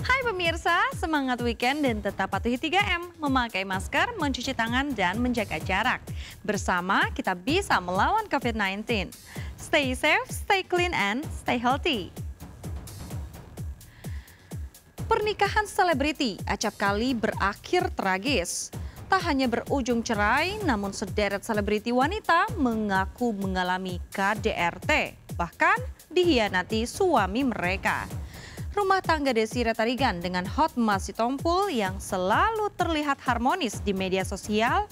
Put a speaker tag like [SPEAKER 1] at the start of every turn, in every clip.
[SPEAKER 1] Hai pemirsa, semangat weekend dan tetap patuhi 3M, memakai masker, mencuci tangan, dan menjaga jarak. Bersama kita bisa melawan COVID-19. Stay safe, stay clean, and stay healthy. Pernikahan selebriti acap kali berakhir tragis. Tak hanya berujung cerai, namun sederet selebriti wanita mengaku mengalami KDRT, bahkan dihianati suami mereka. Rumah tangga Desiree Tarigan dengan Hotma Sitompul yang selalu terlihat harmonis di media sosial,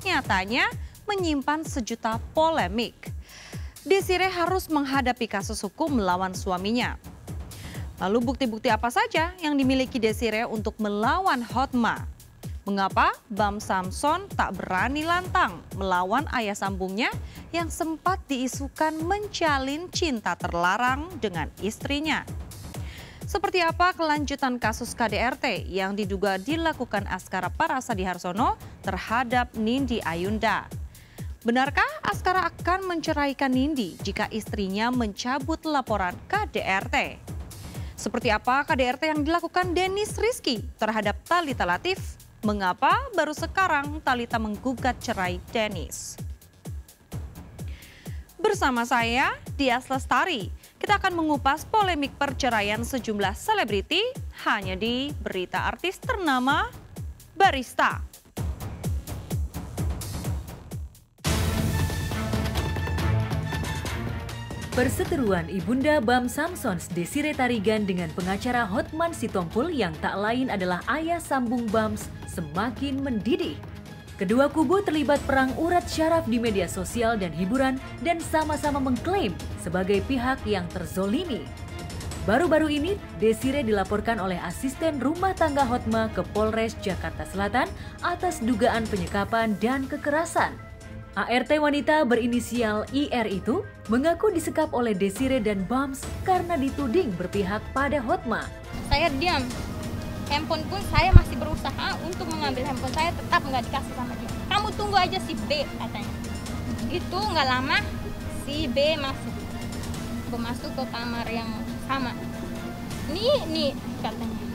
[SPEAKER 1] nyatanya menyimpan sejuta polemik. Desiree harus menghadapi kasus hukum melawan suaminya. Lalu bukti-bukti apa saja yang dimiliki Desiree untuk melawan Hotma? Mengapa Bam Samson tak berani lantang melawan ayah sambungnya yang sempat diisukan menjalin cinta terlarang dengan istrinya? Seperti apa kelanjutan kasus KDRT yang diduga dilakukan Askara Parasadi Harsono terhadap Nindi Ayunda? Benarkah Askara akan menceraikan Nindi jika istrinya mencabut laporan KDRT? Seperti apa KDRT yang dilakukan Dennis Rizky terhadap Thalita Latif? Mengapa baru sekarang Thalita menggugat cerai Dennis? Bersama saya, Dias Lestari, kita akan mengupas polemik perceraian sejumlah selebriti hanya di Berita Artis Ternama Barista.
[SPEAKER 2] Perseteruan Ibunda Bam Samson Desiree Tarigan dengan pengacara Hotman Sitompul yang tak lain adalah ayah sambung Bams semakin mendidih. Kedua kubu terlibat perang urat syaraf di media sosial dan hiburan dan sama-sama mengklaim sebagai pihak yang terzolimi. Baru-baru ini Desiree dilaporkan oleh asisten rumah tangga Hotma ke Polres Jakarta Selatan atas dugaan penyekapan dan kekerasan. ART wanita berinisial IR itu mengaku disekap oleh Desiree dan Bams karena dituding berpihak pada Hotma.
[SPEAKER 3] Saya diam, handphone pun saya masih berusaha untuk mengambil handphone saya, tetap nggak dikasih sama dia. Kamu tunggu aja si B katanya. Itu nggak lama si B masuk ke kamar yang sama. Nih katanya.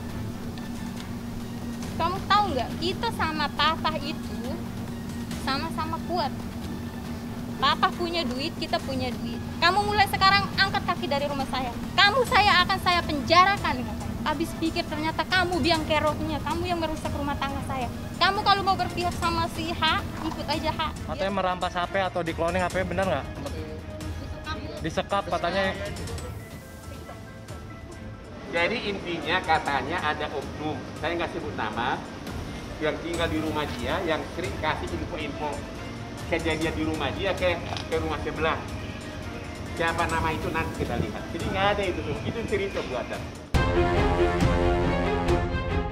[SPEAKER 3] Kamu tahu nggak, kita sama papa itu sama-sama kuat. Papa punya duit, kita punya duit. Kamu mulai sekarang angkat kaki dari rumah saya. Saya akan penjarakan. Habis pikir ternyata kamu biang keroknya, kamu yang merusak rumah tangga saya. Kamu kalau mau berpihak sama si H, ikut aja H.
[SPEAKER 4] Katanya merampas HP atau di-cloning HP, benar nggak? Disekap katanya.
[SPEAKER 5] Jadi intinya katanya ada oknum, saya nggak sebut nama, yang tinggal di rumah dia, yang sering kasih info-info kejadian di rumah dia ke rumah sebelah. Siapa nama itu nanti kita lihat. Jadi nggak ada itu cerita buatan.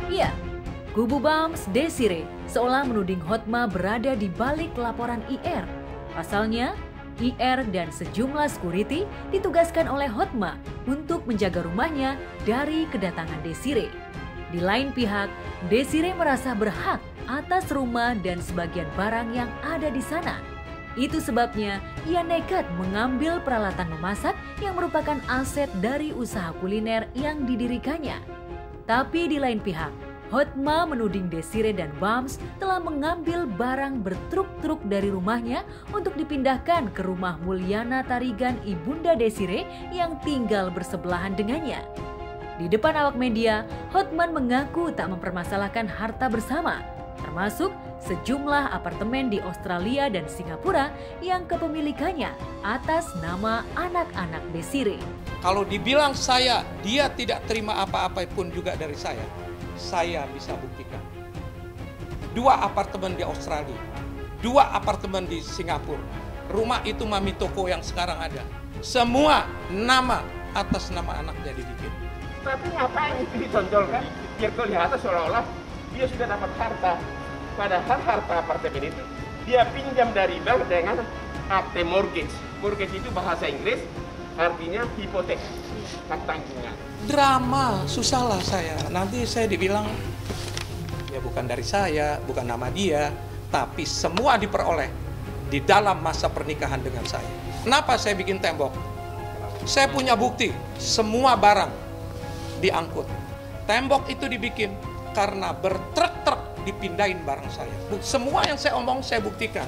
[SPEAKER 2] Iya, kubu Bams Desiree seolah menuding Hotma berada di balik laporan IR. Pasalnya, IR dan sejumlah security ditugaskan oleh Hotma untuk menjaga rumahnya dari kedatangan Desiree. Di lain pihak, Desiree merasa berhak atas rumah dan sebagian barang yang ada di sana. Itu sebabnya ia nekat mengambil peralatan memasak yang merupakan aset dari usaha kuliner yang didirikannya. Tapi di lain pihak, Hotma menuding Desiree dan Bams telah mengambil barang bertruk-truk dari rumahnya untuk dipindahkan ke rumah Mulyana Tarigan ibunda Desiree yang tinggal bersebelahan dengannya. Di depan awak media, Hotman mengaku tak mempermasalahkan harta bersama, termasuk sejumlah apartemen di Australia dan Singapura yang kepemilikannya atas nama anak-anak Desiree.
[SPEAKER 6] Kalau dibilang dia tidak terima apa-apa pun juga dari saya bisa buktikan. 2 apartemen di Australia, 2 apartemen di Singapura, rumah itu Mami Toko yang sekarang ada. Semua atas nama anaknya dibikin.
[SPEAKER 5] Tapi ngapain itu ditonjolkan? Biar kelihatan seolah-olah dia sudah dapat harta. Padahal harta apartemen itu dia pinjam dari bank dengan akte mortgage. Mortgage itu bahasa Inggris artinya hipotek, hak tanggungan.
[SPEAKER 6] Drama, susahlah saya. Nanti saya dibilang, ya bukan dari saya, bukan nama dia, tapi semua diperoleh di dalam masa pernikahan dengan saya. Kenapa saya bikin tembok? Saya punya bukti, semua barang diangkut. Tembok itu dibikin karena bertruk-truk dipindahin barang saya. Semua yang saya omong saya buktikan.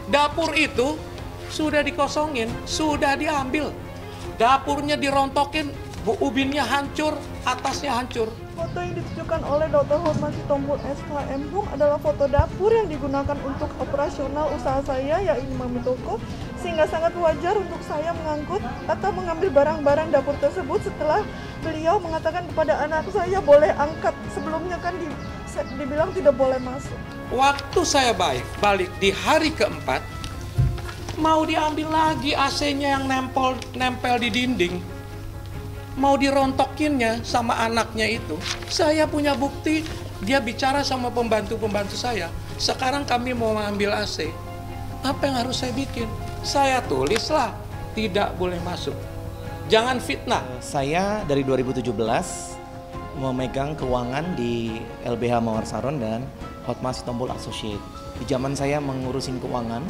[SPEAKER 6] Dapur itu sudah dikosongin, sudah diambil. Dapurnya dirontokin, ubinnya hancur, atasnya hancur.
[SPEAKER 7] Foto yang ditunjukkan oleh Dr. Hotma Sitompul SHM adalah foto dapur yang digunakan untuk operasional usaha saya, yaitu Mami Toko, sehingga sangat wajar untuk saya mengangkut atau mengambil barang-barang dapur tersebut setelah beliau mengatakan kepada anak saya boleh angkat. Sebelumnya kan dibilang tidak boleh masuk.
[SPEAKER 6] Waktu saya balik di hari keempat, mau diambil lagi AC-nya yang nempel di dinding. Mau dirontokinnya sama anaknya itu. Saya punya bukti, dia bicara sama pembantu-pembantu saya. Sekarang kami mau mengambil AC. Apa yang harus saya bikin? Saya tulislah, tidak boleh masuk. Jangan fitnah.
[SPEAKER 8] Saya dari 2017 memegang keuangan di LBH Mawar Saron dan Hotma Sitompul Associate. Di zaman saya mengurusin keuangan,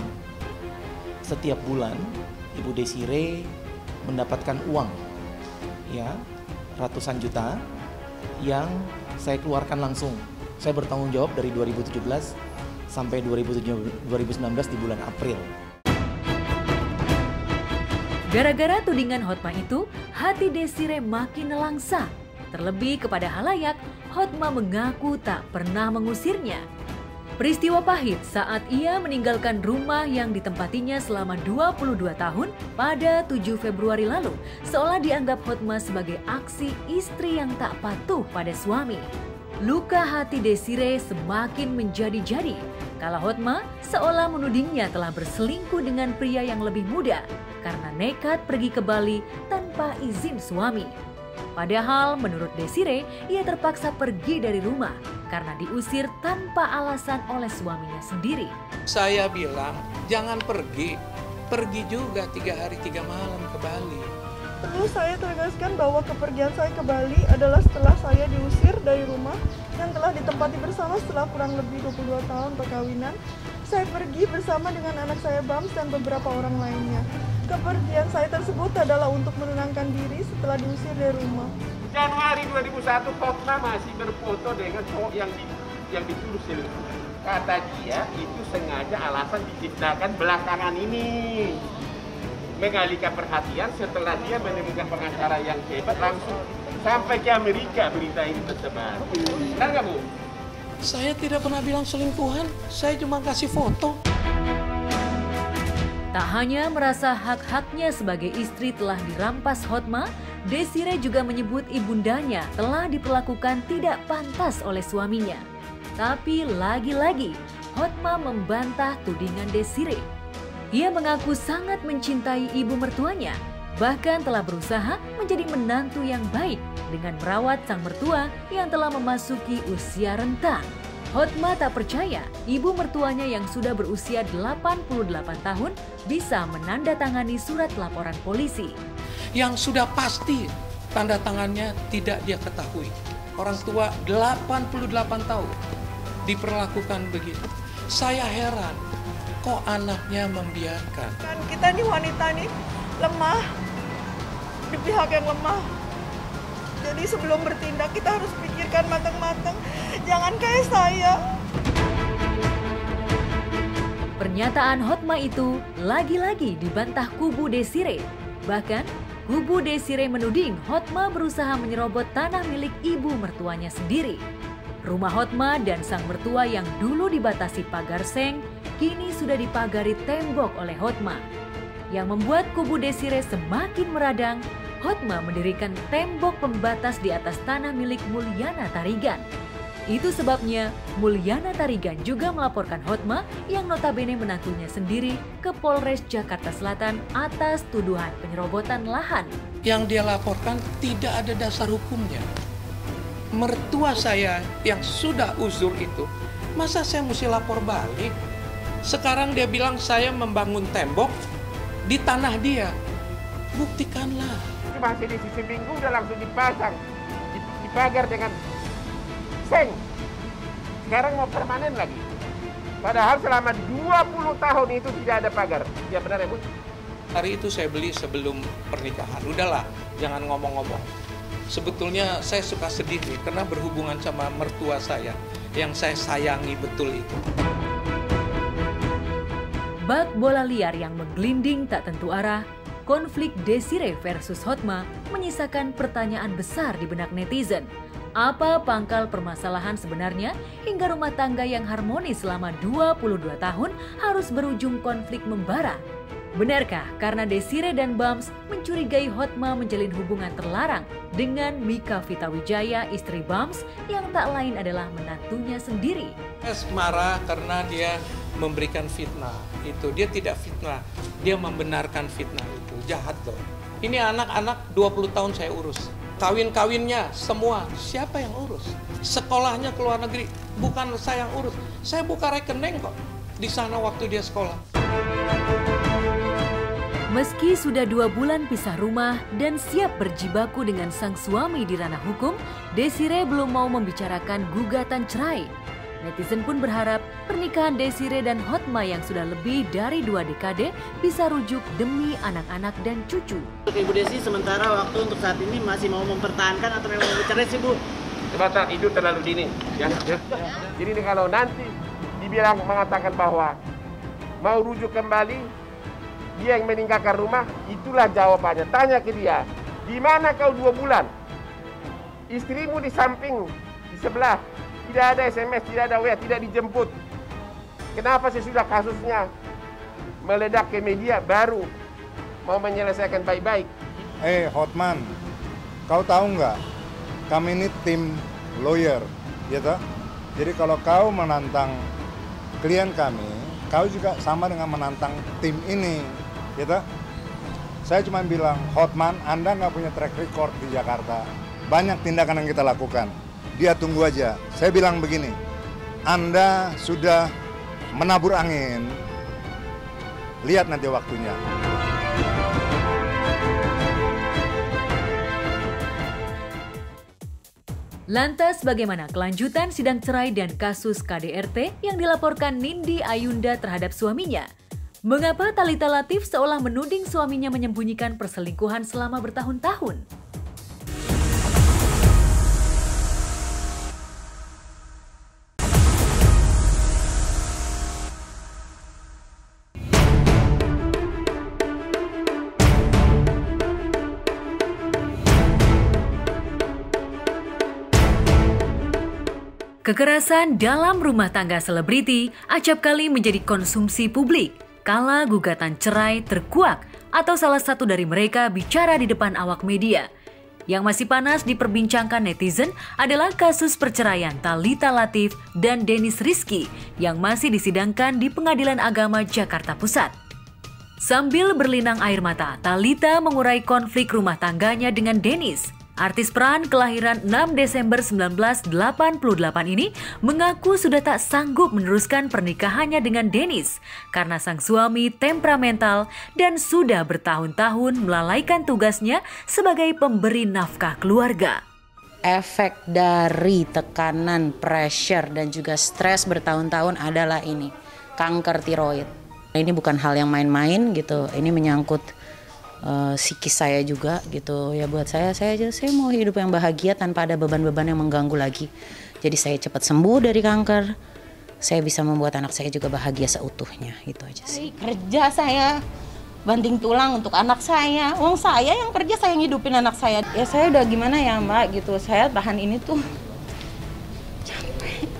[SPEAKER 8] setiap bulan Ibu Desire mendapatkan uang, ya, ratusan juta yang saya keluarkan langsung. Saya bertanggung jawab dari 2017 sampai 2019 di bulan April.
[SPEAKER 2] Gara-gara tudingan Hotma itu, hati Desire makin nelangsa. Terlebih kepada halayak, Hotma mengaku tak pernah mengusirnya. Peristiwa pahit saat ia meninggalkan rumah yang ditempatinya selama 22 tahun pada 7 Februari lalu, seolah dianggap Hotma sebagai aksi istri yang tak patuh pada suami. Luka hati Desire semakin menjadi-jadi, kala Hotma seolah menudingnya telah berselingkuh dengan pria yang lebih muda karena nekat pergi ke Bali tanpa izin suami. Padahal menurut Desire, ia terpaksa pergi dari rumah karena diusir tanpa alasan oleh suaminya sendiri.
[SPEAKER 6] Saya bilang, jangan pergi. Pergi juga 3 hari 3 malam ke Bali.
[SPEAKER 7] Perlu saya tegaskan bahwa kepergian saya ke Bali adalah setelah saya diusir dari rumah yang telah ditempati bersama setelah kurang lebih 22 tahun perkawinan. Saya pergi bersama dengan anak saya Bams dan beberapa orang lainnya. Kepergian saya tersebut adalah untuk menenangkan diri setelah diusir dari rumah.
[SPEAKER 5] Januari 2001, Hotma masih berfoto dengan cowok yang dituduh selingkuh. Kata dia, itu sengaja alasan diciptakan belakangan ini. Mengalihkan perhatian setelah dia menemukan pengacara yang hebat, langsung sampai ke Amerika berita ini tersebar. Benar nggak, Bu?
[SPEAKER 6] Saya tidak pernah bilang selingkuhan, saya cuma kasih foto.
[SPEAKER 2] Tak hanya merasa hak-haknya sebagai istri telah dirampas Hotma, Desire juga menyebut ibundanya telah diperlakukan tidak pantas oleh suaminya. Tapi lagi-lagi, Hotma membantah tudingan Desire. Ia mengaku sangat mencintai ibu mertuanya, bahkan telah berusaha menjadi menantu yang baik dengan merawat sang mertua yang telah memasuki usia renta. Hotma tak percaya ibu mertuanya yang sudah berusia 88 tahun bisa menandatangani surat laporan polisi.
[SPEAKER 6] Yang sudah pasti tanda tangannya tidak dia ketahui. Orang tua 88 tahun diperlakukan begitu. Saya heran, kok anaknya membiarkan.
[SPEAKER 7] Kan kita nih wanita nih lemah, di pihak yang lemah. Jadi sebelum bertindak kita harus pikirkan matang-matang, jangan kayak saya.
[SPEAKER 2] Pernyataan Hotma itu lagi-lagi dibantah kubu Desire. Bahkan, kubu Desire menuding Hotma berusaha menyerobot tanah milik ibu mertuanya sendiri. Rumah Hotma dan sang mertua yang dulu dibatasi pagar seng, kini sudah dipagari tembok oleh Hotma. Yang membuat kubu Desire semakin meradang, Hotma mendirikan tembok pembatas di atas tanah milik Mulyana Tarigan. Itu sebabnya Mulyana Tarigan juga melaporkan Hotma yang notabene menantunya sendiri ke Polres Jakarta Selatan atas tuduhan penyerobotan lahan.
[SPEAKER 6] Yang dia laporkan tidak ada dasar hukumnya. Mertua saya yang sudah uzur itu, masa saya mesti lapor balik? Sekarang dia bilang saya membangun tembok di tanah dia. Buktikanlah.
[SPEAKER 5] Masih di sisi minggu udah langsung dipasang, dipagar dengan seng. Sekarang mau permanen lagi. Padahal selama 20 tahun itu tidak ada pagar. Ya benar ya, Bu?
[SPEAKER 6] Hari itu saya beli sebelum pernikahan. Udahlah, jangan ngomong-ngomong. Sebetulnya saya suka sedih nih, karena berhubungan sama mertua saya yang saya sayangi betul itu.
[SPEAKER 2] Bak bola liar yang menggelinding tak tentu arah, konflik Desiree versus Hotma menyisakan pertanyaan besar di benak netizen. Apa pangkal permasalahan sebenarnya hingga rumah tangga yang harmonis selama 22 tahun harus berujung konflik membara? Benarkah karena Desiree dan Bams mencurigai Hotma menjalin hubungan terlarang dengan Mika Vita Wijaya, istri Bams, yang tak lain adalah menantunya sendiri?
[SPEAKER 6] Saya marah karena dia memberikan fitnah. Itu dia tidak fitnah, dia membenarkan fitnah itu. Jahat loh. Ini anak-anak 20 tahun saya urus. Kawin-kawinnya semua, siapa yang urus? Sekolahnya ke luar negeri, bukan saya yang urus. Saya buka rekening kok di sana waktu dia sekolah.
[SPEAKER 2] Meski sudah 2 bulan pisah rumah dan siap berjibaku dengan sang suami di ranah hukum, Desiree belum mau membicarakan gugatan cerai. Netizen pun berharap pernikahan Desiree dan Hotma yang sudah lebih dari 2 dekade bisa rujuk demi anak-anak dan cucu.
[SPEAKER 9] Ibu Desi sementara waktu untuk saat ini masih mau mempertahankan atau memang mau bercerai sih Bu?
[SPEAKER 5] Sebentar, itu terlalu dini. Ya. Jadi kalau nanti dibilang mengatakan bahwa mau rujuk kembali, dia yang meninggalkan rumah, itulah jawabannya. Tanya ke dia, di mana kau 2 bulan? Istrimu di samping, di sebelah. Tidak ada SMS, tidak ada WA, tidak dijemput. Kenapa sesudah kasusnya meledak ke media baru mau menyelesaikan baik-baik?
[SPEAKER 10] Hotman, kau tahu nggak? Kami ini tim lawyer, gitu. Jadi kalau kau menantang klien kami, kau juga sama dengan menantang tim ini, gitu. Saya cuma bilang, Hotman, Anda nggak punya track record di Jakarta. Banyak tindakan yang kita lakukan. Dia tunggu aja. Saya bilang begini, Anda sudah menabur angin. Lihat nanti waktunya.
[SPEAKER 2] Lantas bagaimana kelanjutan sidang cerai dan kasus KDRT yang dilaporkan Nindi Ayunda terhadap suaminya? Mengapa Thalita Latief seolah menuding suaminya menyembunyikan perselingkuhan selama bertahun-tahun? Kekerasan dalam rumah tangga selebriti acap kali menjadi konsumsi publik kala gugatan cerai terkuak atau salah satu dari mereka bicara di depan awak media. Yang masih panas diperbincangkan netizen adalah kasus perceraian Thalita Latief dan Dennis Rizky yang masih disidangkan di Pengadilan Agama Jakarta Pusat. Sambil berlinang air mata, Thalita mengurai konflik rumah tangganya dengan Dennis. Artis peran kelahiran 6 Desember 1988 ini mengaku sudah tak sanggup meneruskan pernikahannya dengan Dennis karena sang suami temperamental dan sudah bertahun-tahun melalaikan tugasnya sebagai pemberi nafkah keluarga.
[SPEAKER 11] Efek dari tekanan, pressure, dan juga stres bertahun-tahun adalah ini, kanker tiroid. Ini bukan hal yang main-main gitu, ini menyangkut psikis saya juga gitu ya. Buat saya mau hidup yang bahagia tanpa ada beban-beban yang mengganggu lagi. Jadi saya cepat sembuh dari kanker, saya bisa membuat anak saya juga bahagia seutuhnya, itu aja sih.
[SPEAKER 12] Kerja saya banting tulang untuk anak saya, uang saya yang kerja, saya ngidupin anak saya. Ya saya udah gimana ya Mbak gitu, saya tahan ini tuh capek.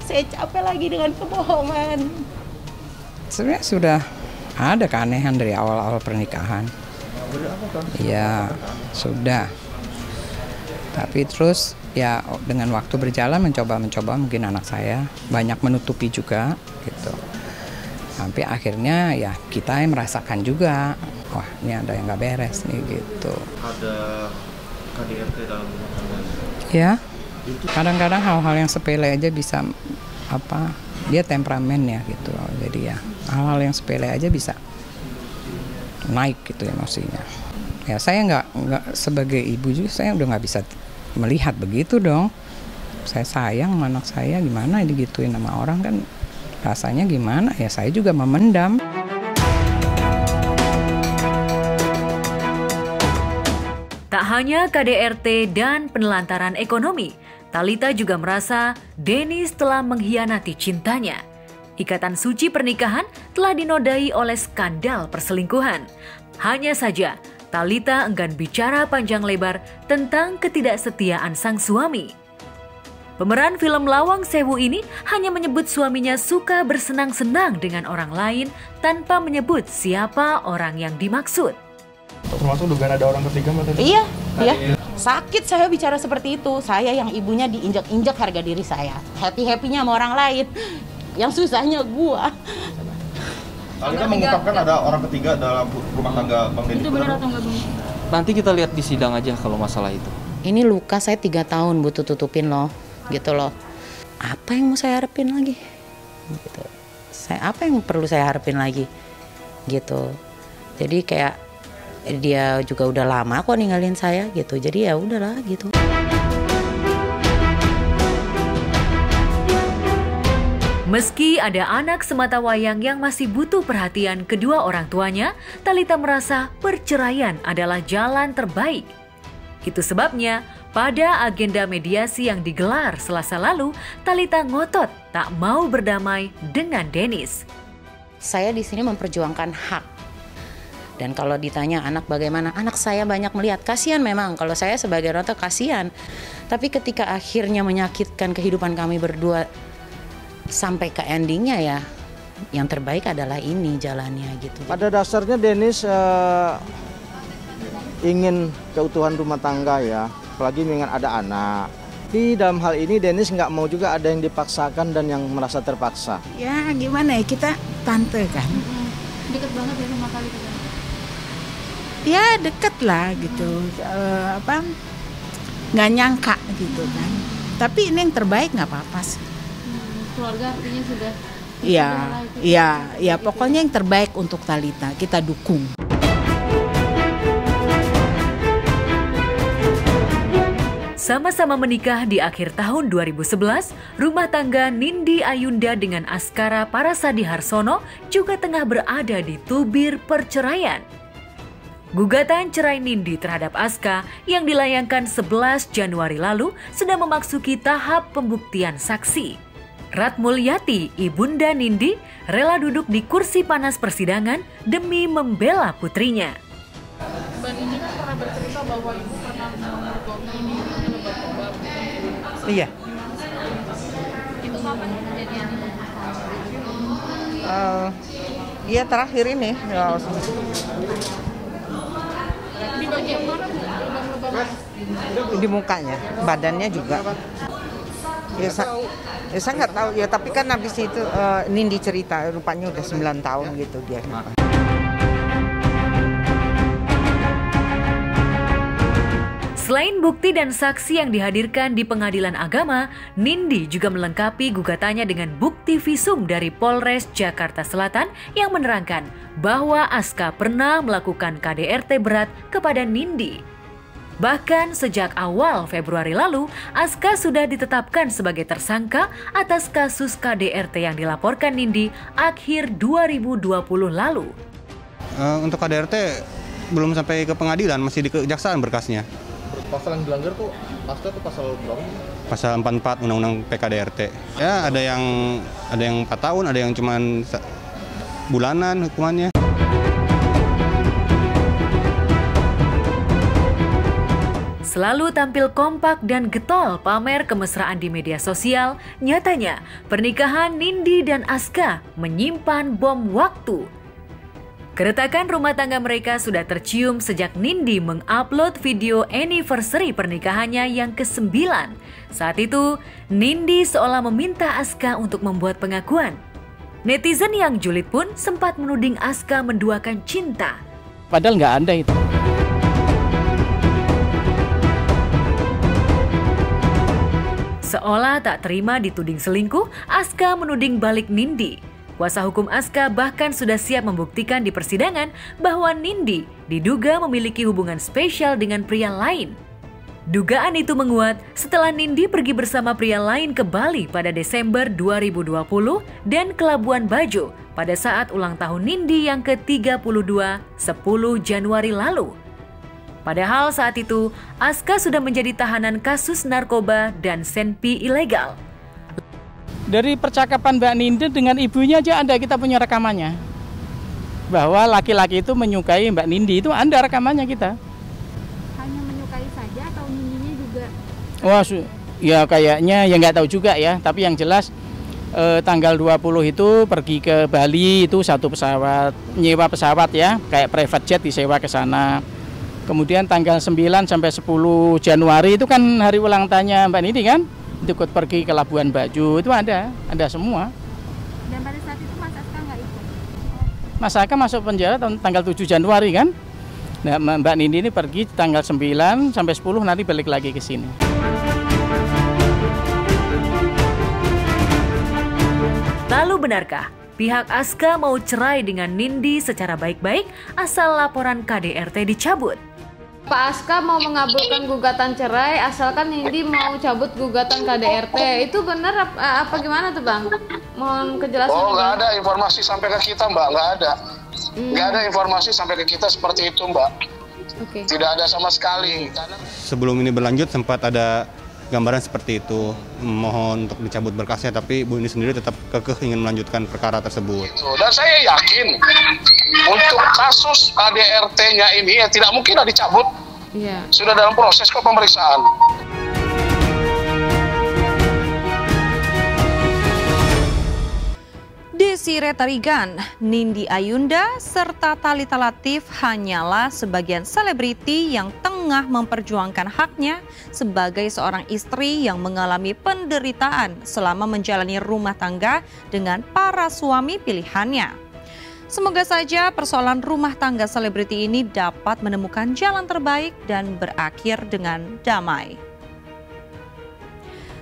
[SPEAKER 12] Saya capek lagi dengan kebohongan.
[SPEAKER 13] Sebenarnya sudah ada keanehan dari awal-awal pernikahan. Ya sudah. Tapi terus ya dengan waktu berjalan mencoba mungkin anak saya banyak menutupi juga gitu. Sampai akhirnya ya kita yang merasakan juga, wah ini ada yang nggak beres nih gitu.
[SPEAKER 14] Ada KDRT dalam rumah tangga?
[SPEAKER 13] Ya, kadang-kadang hal-hal yang sepele aja bisa dia temperamen ya gitu. Jadi ya hal-hal yang sepele aja bisa naik gitu emosinya. Ya saya nggak sebagai ibu juga saya udah nggak bisa melihat begitu dong. Saya sayang sama anak saya, gimana digituin sama orang kan rasanya gimana ya, saya juga memendam.
[SPEAKER 2] Tak hanya KDRT dan penelantaran ekonomi, Thalita juga merasa Dennis telah mengkhianati cintanya. Ikatan suci pernikahan telah dinodai oleh skandal perselingkuhan. Hanya saja, Thalita enggan bicara panjang lebar tentang ketidaksetiaan sang suami. Pemeran film Lawang Sewu ini hanya menyebut suaminya suka bersenang-senang dengan orang lain tanpa menyebut siapa orang yang dimaksud.
[SPEAKER 4] Termasuk dugaan ada orang ketiga Mbak tadi?
[SPEAKER 12] Iya. Sakit saya bicara seperti itu. Saya yang ibunya diinjak-injak harga diri saya. Happy-happynya sama orang lain. Yang susahnya gua.
[SPEAKER 14] Thalita mengungkapkan ada orang ketiga dalam rumah tangga Bang Denny.
[SPEAKER 3] Itu benar atau enggak, Bang?
[SPEAKER 14] Nanti kita lihat di sidang aja kalau masalah itu.
[SPEAKER 11] Ini luka saya 3 tahun butuh tutupin loh, gitu loh. Apa yang mau saya harapin lagi? Gitu. Apa yang perlu saya harapin lagi? Gitu. Jadi kayak dia juga udah lama kok ninggalin saya gitu. Jadi ya udahlah gitu.
[SPEAKER 2] Meski ada anak sematawayang yang masih butuh perhatian kedua orang tuanya, Thalita merasa perceraian adalah jalan terbaik. Itu sebabnya pada agenda mediasi yang digelar Selasa lalu, Thalita ngotot tak mau berdamai dengan Dennis.
[SPEAKER 11] Saya di sini memperjuangkan hak. Dan kalau ditanya anak bagaimana, anak saya banyak melihat. Kasihan memang, kalau saya sebagai orang tua kasihan. Tapi ketika akhirnya menyakitkan kehidupan kami berdua sampai ke endingnya ya, yang terbaik adalah ini jalannya gitu.
[SPEAKER 15] Pada dasarnya Dennis ingin keutuhan rumah tangga ya, apalagi dengan ada anak. Di dalam hal ini Dennis nggak mau juga ada yang dipaksakan dan yang merasa terpaksa.
[SPEAKER 16] Ya gimana ya, kita tante kan.
[SPEAKER 3] Deket banget ya sama kali kita.
[SPEAKER 16] Ya deket lah gitu, nggak nyangka gitu kan. Tapi ini yang terbaik nggak apa-apa sih.
[SPEAKER 3] Keluarga artinya sudah.
[SPEAKER 16] Iya, pokoknya yang terbaik untuk Thalita, kita dukung.
[SPEAKER 2] Sama-sama menikah di akhir tahun 2011, rumah tangga Nindi Ayunda dengan Askara Parasadi Harsono juga tengah berada di tubir perceraian. Gugatan cerai Nindi terhadap Aska yang dilayangkan 11 Januari lalu sudah memasuki tahap pembuktian saksi. Ratmulyati, ibunda Nindi, rela duduk di kursi panas persidangan demi membela putrinya.
[SPEAKER 17] Mbak Nindi kan pernah bercerita bahwa ibu pernah memergoki Nindi dengan obat-obat.
[SPEAKER 13] Iya.
[SPEAKER 17] Itu kapan kejadiannya?
[SPEAKER 13] Iya terakhir ini. Ya.
[SPEAKER 17] Di bagian mana Bu? Lebam-lebam?
[SPEAKER 13] Di mukanya, badannya juga. Ya saya nggak tahu ya, tapi kan habis itu Nindi cerita rupanya udah 9 tahun gitu dia.
[SPEAKER 2] Selain bukti dan saksi yang dihadirkan di pengadilan agama, Nindi juga melengkapi gugatannya dengan bukti visum dari Polres Jakarta Selatan yang menerangkan bahwa Aska pernah melakukan KDRT berat kepada Nindi. Bahkan sejak awal Februari lalu, Aska sudah ditetapkan sebagai tersangka atas kasus KDRT yang dilaporkan Nindi akhir 2020 lalu.
[SPEAKER 18] Untuk KDRT belum sampai ke pengadilan, masih di kejaksaan berkasnya.
[SPEAKER 14] Pasal yang dilanggar tuh Aska tuh pasal berapa?
[SPEAKER 18] Pasal 44 Undang-Undang PKDRT. Ya ada yang 4 tahun, ada yang cuman bulanan hukumannya.
[SPEAKER 2] Selalu tampil kompak dan getol pamer kemesraan di media sosial, nyatanya pernikahan Nindi dan Aska menyimpan bom waktu. Keretakan rumah tangga mereka sudah tercium sejak Nindi mengupload video anniversary pernikahannya yang ke-9. Saat itu, Nindi seolah meminta Aska untuk membuat pengakuan. Netizen yang julid pun sempat menuding Aska menduakan cinta.
[SPEAKER 15] Padahal nggak ada itu.
[SPEAKER 2] Seolah tak terima dituding selingkuh, Aska menuding balik Nindi. Kuasa hukum Aska bahkan sudah siap membuktikan di persidangan bahwa Nindi diduga memiliki hubungan spesial dengan pria lain. Dugaan itu menguat setelah Nindi pergi bersama pria lain ke Bali pada Desember 2020 dan ke Labuan Bajo pada saat ulang tahun Nindi yang ke-32, 10 Januari lalu. Padahal saat itu, Aska sudah menjadi tahanan kasus narkoba dan senpi ilegal.
[SPEAKER 19] Dari percakapan Mbak Nindi dengan ibunya aja ada, kita punya rekamannya. Bahwa laki-laki itu menyukai Mbak Nindi, itu ada rekamannya kita.
[SPEAKER 20] Hanya menyukai saja atau Nindinya juga?
[SPEAKER 19] Wah, ya kayaknya ya nggak tahu juga ya, tapi yang jelas tanggal 20 itu pergi ke Bali, itu satu pesawat, nyewa pesawat ya, kayak private jet disewa ke sana. Kemudian tanggal 9 sampai 10 Januari itu kan hari ulang tahunnya Mbak Nindi kan, ikut pergi ke Labuan Bajo, itu ada semua.
[SPEAKER 20] Dan pada saat itu Mas Aska nggak ikut?
[SPEAKER 19] Mas Aska masuk penjara tanggal 7 Januari kan. Nah, Mbak Nindi ini pergi tanggal 9 sampai 10 nanti balik lagi ke sini.
[SPEAKER 2] Lalu benarkah pihak Aska mau cerai dengan Nindi secara baik-baik asal laporan KDRT dicabut?
[SPEAKER 21] Pak Aska mau mengabulkan gugatan cerai asalkan Nindi mau cabut gugatan KDRT. Itu benar apa gimana tuh Bang? Mohon kejelasan.
[SPEAKER 22] Oh, nggak ada informasi sampai ke kita Mbak, nggak ada. Nggak ada informasi sampai ke kita seperti itu Mbak.
[SPEAKER 21] Oke.
[SPEAKER 22] Tidak ada sama sekali.
[SPEAKER 18] Sebelum ini berlanjut sempat ada gambaran seperti itu, mohon untuk dicabut berkasnya, tapi Bu ini sendiri tetap kekeh ingin melanjutkan perkara tersebut.
[SPEAKER 22] Dan saya yakin untuk kasus KDRT-nya ini ya tidak mungkin dicabut.
[SPEAKER 21] Iya.
[SPEAKER 22] Sudah dalam proses kok pemeriksaan.
[SPEAKER 1] Desiree Tarigan, Nindi Ayunda, serta Thalita Latif hanyalah sebagian selebriti yang tengah memperjuangkan haknya sebagai seorang istri yang mengalami penderitaan selama menjalani rumah tangga dengan para suami pilihannya. Semoga saja persoalan rumah tangga selebriti ini dapat menemukan jalan terbaik dan berakhir dengan damai.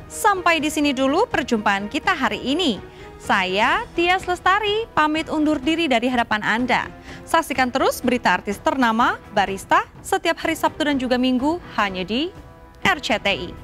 [SPEAKER 1] Sampai di sini dulu perjumpaan kita hari ini. Saya, Tias Lestari, pamit undur diri dari hadapan Anda. Saksikan terus berita artis ternama, Barista, setiap hari Sabtu dan juga Minggu hanya di RCTI.